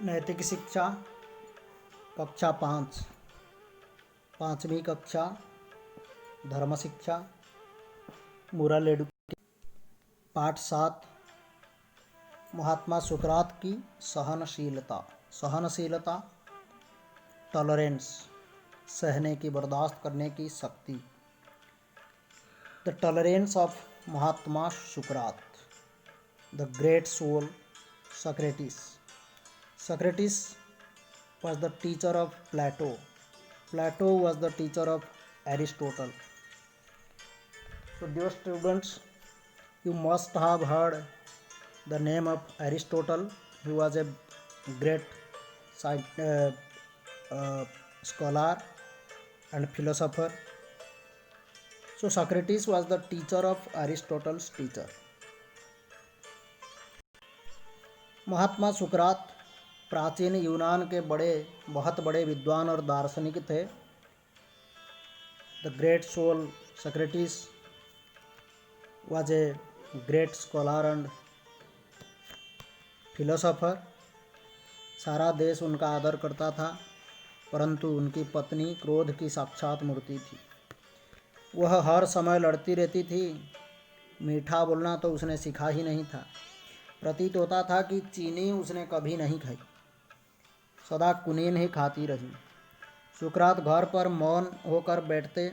नैतिक शिक्षा कक्षा 5 पाँचवीं कक्षा धर्म शिक्षा मोरल एडुकेशन पाठ 7 महात्मा सुकरात की सहनशीलता टॉलरेंस सहने की बर्दाश्त करने की शक्ति। द टॉलरेंस ऑफ महात्मा सुकरात। The great soul Socrates was the teacher of Plato. Plato was the teacher of Aristotle. So dear students, you must have heard the name of Aristotle. He was a great scholar and philosopher. So Socrates was the teacher of Aristotle's teacher. महात्मा सुकरात प्राचीन यूनान के बहुत बड़े विद्वान और दार्शनिक थे। The great soul Socrates was a great scholar and philosopher. सारा देश उनका आदर करता था, परंतु उनकी पत्नी क्रोध की साक्षात मूर्ति थी। वह हर समय लड़ती रहती थी। मीठा बोलना तो उसने सीखा ही नहीं था। प्रतीत होता था कि चीनी उसने कभी नहीं खाई, सदा कुनीन ही खाती रही। सुकरात घर पर मौन होकर बैठते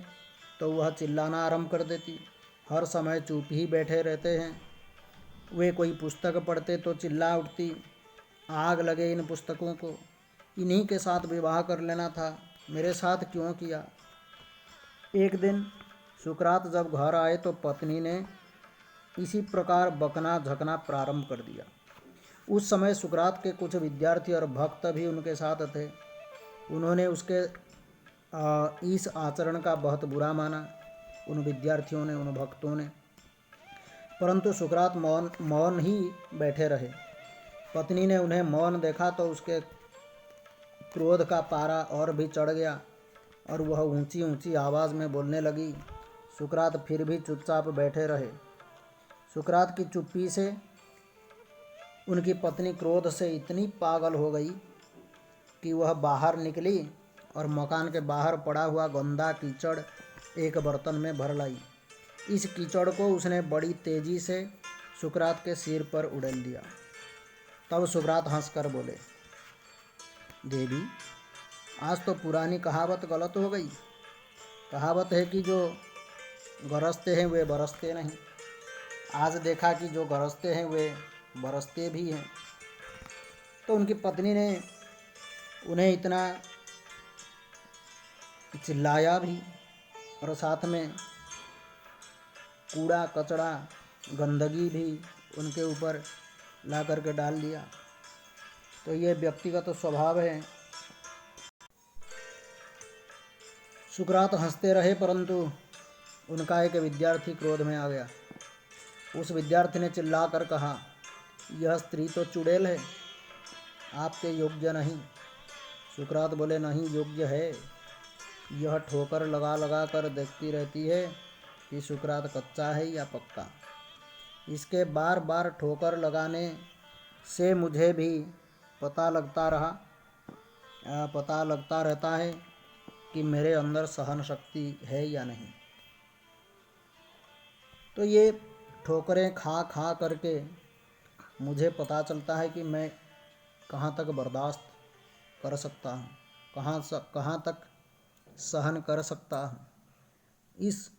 तो वह चिल्लाना आरंभ कर देती। हर समय चुप ही बैठे रहते हैं। वे कोई पुस्तक पढ़ते तो चिल्ला उठती, आग लगे इन पुस्तकों को, इन्हीं के साथ विवाह कर लेना था, मेरे साथ क्यों किया। एक दिन सुकरात जब घर आए तो पत्नी ने इसी प्रकार बकना झकना प्रारंभ कर दिया। उस समय सुकरात के कुछ विद्यार्थी और भक्त भी उनके साथ थे। उन्होंने उसके इस आचरण का बहुत बुरा माना, उन विद्यार्थियों ने, उन भक्तों ने। परंतु सुकरात मौन ही बैठे रहे। पत्नी ने उन्हें मौन देखा तो उसके क्रोध का पारा और भी चढ़ गया और वह ऊंची ऊंची आवाज़ में बोलने लगी। सुकरात फिर भी चुपचाप बैठे रहे। सुकरात की चुप्पी से उनकी पत्नी क्रोध से इतनी पागल हो गई कि वह बाहर निकली और मकान के बाहर पड़ा हुआ गंदा कीचड़ एक बर्तन में भर लाई। इस कीचड़ को उसने बड़ी तेजी से सुकरात के सिर पर उड़ेल दिया। तब सुकरात हंसकर बोले, देवी, आज तो पुरानी कहावत गलत हो गई। कहावत है कि जो गरजते हैं वे बरसते नहीं। आज देखा कि जो गरजते हैं वे बरसते भी हैं। तो उनकी पत्नी ने उन्हें इतना चिल्लाया भी और साथ में कूड़ा कचड़ा गंदगी भी उनके ऊपर ला करके डाल दिया। तो ये व्यक्तिगत स्वभाव है। सुकरात हंसते रहे, परंतु उनका एक विद्यार्थी क्रोध में आ गया। उस विद्यार्थी ने चिल्लाकर कहा, यह स्त्री तो चुड़ैल है, आपके योग्य नहीं। सुकरात बोले, नहीं, योग्य है। यह ठोकर लगा लगा कर देखती रहती है कि सुकरात कच्चा है या पक्का। इसके बार बार ठोकर लगाने से मुझे भी पता लगता रहता है कि मेरे अंदर सहन शक्ति है या नहीं। तो ये ठोकरें खा खा करके मुझे पता चलता है कि मैं कहाँ तक बर्दाश्त कर सकता हूँ, कहाँ तक सहन कर सकता हूँ। इस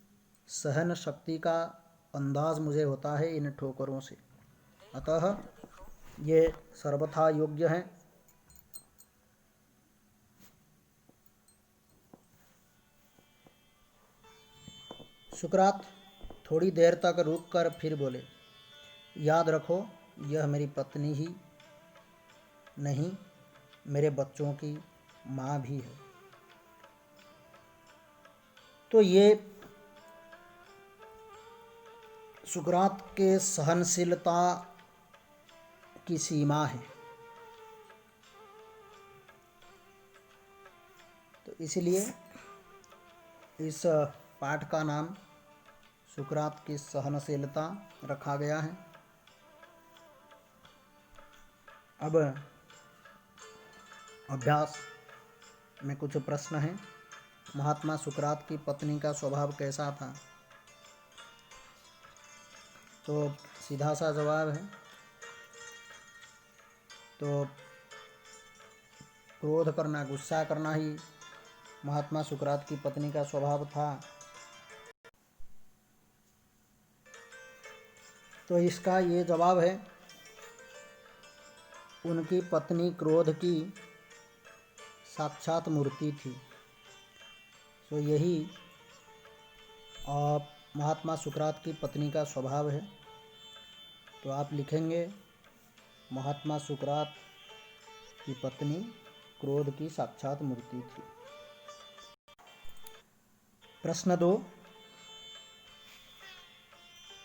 सहन शक्ति का अंदाज मुझे होता है इन ठोकरों से। अतः ये सर्वथा योग्य हैं। सुकरात थोड़ी देर तक रुककर फिर बोले, याद रखो, यह मेरी पत्नी ही नहीं, मेरे बच्चों की माँ भी है। तो ये सुकरात के सहनशीलता की सीमा है। तो इसलिए इस पाठ का नाम सुकरात की सहनशीलता रखा गया है। अब अभ्यास में कुछ प्रश्न हैं। महात्मा सुकरात की पत्नी का स्वभाव कैसा था? तो सीधा सा जवाब है, तो क्रोध करना, गुस्सा करना ही महात्मा सुकरात की पत्नी का स्वभाव था। तो इसका ये जवाब है, उनकी पत्नी क्रोध की साक्षात मूर्ति थी। तो यही महात्मा सुकरात की पत्नी का स्वभाव है। तो आप लिखेंगे, महात्मा सुकरात की पत्नी क्रोध की साक्षात मूर्ति थी। प्रश्न 2,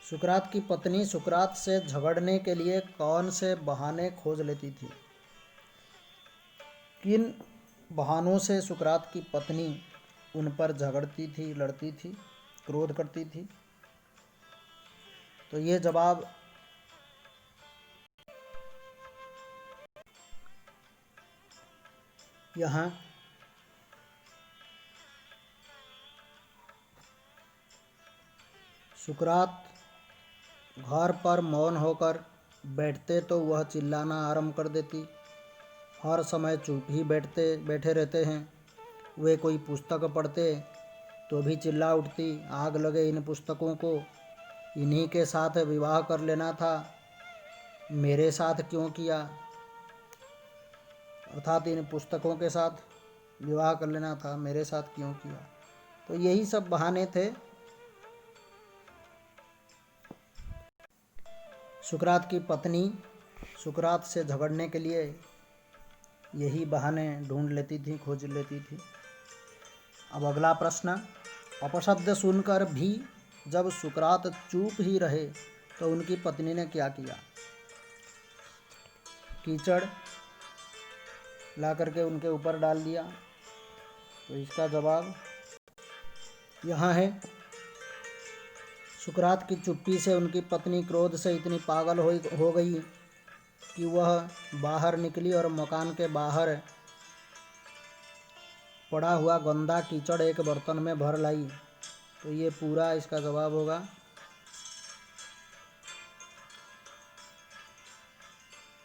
सुकरात की पत्नी सुकरात से झगड़ने के लिए कौन से बहाने खोज लेती थी? किन बहानों से सुकरात की पत्नी उन पर झगड़ती थी, लड़ती थी, क्रोध करती थी? तो ये जवाब यहाँ सुकरात घर पर मौन होकर बैठते तो वह चिल्लाना आरंभ कर देती। हर समय चुप ही बैठे रहते हैं। वे कोई पुस्तक पढ़ते तो भी चिल्ला उठती, आग लगे इन पुस्तकों को, इन्हीं के साथ विवाह कर लेना था, मेरे साथ क्यों किया? अर्थात इन पुस्तकों के साथ विवाह कर लेना था, मेरे साथ क्यों किया? तो यही सब बहाने थे। सुकरात की पत्नी सुकरात से झगड़ने के लिए यही बहाने ढूंढ लेती थी, खोज लेती थी। अब अगला प्रश्न, अपशब्द सुनकर भी जब सुकरात चुप ही रहे तो उनकी पत्नी ने क्या किया? कीचड़ ला करके उनके ऊपर डाल दिया। तो इसका जवाब यहाँ है, सुकरात की चुप्पी से उनकी पत्नी क्रोध से इतनी पागल हो गई कि वह बाहर निकली और मकान के बाहर पड़ा हुआ गंदा कीचड़ एक बर्तन में भर लाई। तो ये पूरा इसका जवाब होगा।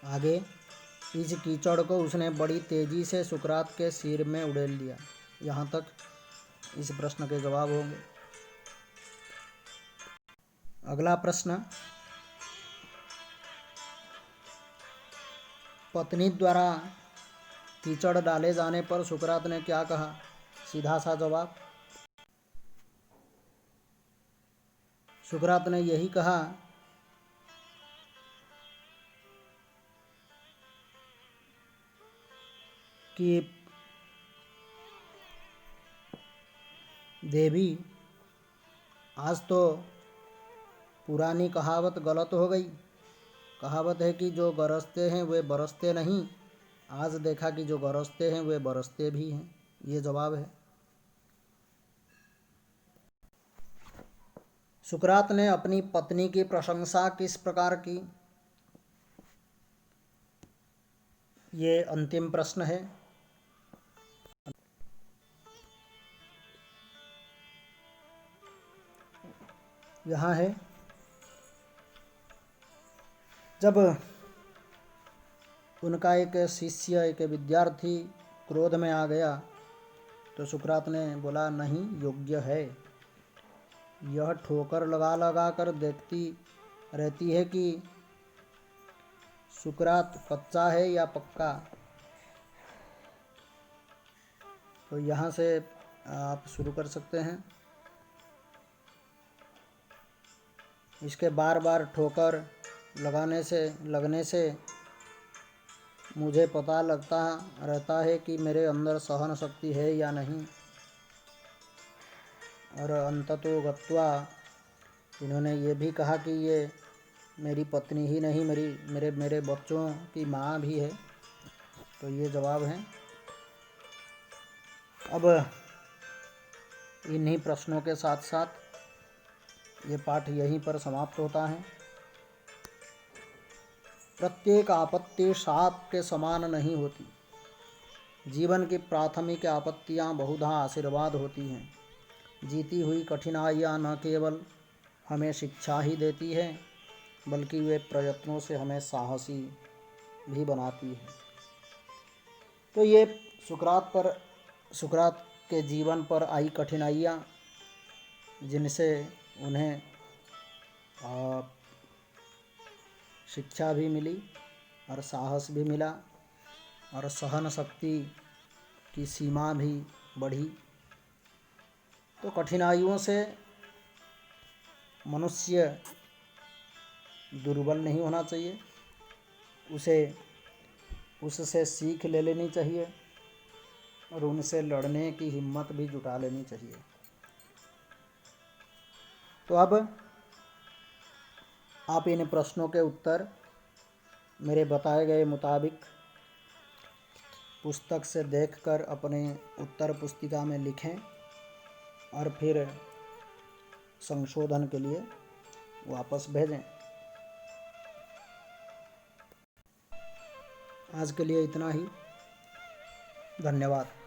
आगे, इस कीचड़ को उसने बड़ी तेजी से सुकरात के सिर में उड़ेल दिया। यहाँ तक इस प्रश्न के जवाब होंगे। अगला प्रश्न, पत्नी द्वारा कीचड़ डाले जाने पर सुकरात ने क्या कहा? सीधा सा जवाब, सुकरात ने यही कहा कि देवी, आज तो पुरानी कहावत गलत हो गई। कहावत है कि जो गरजते हैं वे बरसते नहीं। आज देखा कि जो गरजते हैं वे बरसते भी हैं। ये जवाब है। सुकरात ने अपनी पत्नी की प्रशंसा किस प्रकार की? ये अंतिम प्रश्न है। यहाँ है, जब उनका एक शिष्य, एक विद्यार्थी क्रोध में आ गया तो सुकरात ने बोला, नहीं, योग्य है। यह ठोकर लगा लगा कर देखती रहती है कि सुकरात कच्चा है या पक्का। तो यहाँ से आप शुरू कर सकते हैं। इसके बार बार ठोकर लगने से मुझे पता लगता रहता है कि मेरे अंदर सहन शक्ति है या नहीं। और अंततो गत्वा इन्होंने ये भी कहा कि ये मेरी पत्नी ही नहीं, मेरे बच्चों की माँ भी है। तो ये जवाब है। अब इन्हीं प्रश्नों के साथ साथ ये पाठ यहीं पर समाप्त होता है। प्रत्येक आपत्ति साप के समान नहीं होती। जीवन की प्राथमिक आपत्तियाँ बहुधा आशीर्वाद होती हैं। जीती हुई कठिनाइयाँ न केवल हमें शिक्षा ही देती है, बल्कि वे प्रयत्नों से हमें साहसी भी बनाती है। तो ये सुकरात के जीवन पर आई कठिनाइयाँ, जिनसे उन्हें शिक्षा भी मिली और साहस भी मिला और सहन शक्ति की सीमा भी बढ़ी। तो कठिनाइयों से मनुष्य दुर्बल नहीं होना चाहिए, उससे सीख ले लेनी चाहिए और उनसे लड़ने की हिम्मत भी जुटा लेनी चाहिए। तो अब आप इन प्रश्नों के उत्तर मेरे बताए गए मुताबिक पुस्तक से देखकर अपने उत्तर पुस्तिका में लिखें और फिर संशोधन के लिए वापस भेजें। आज के लिए इतना ही। धन्यवाद।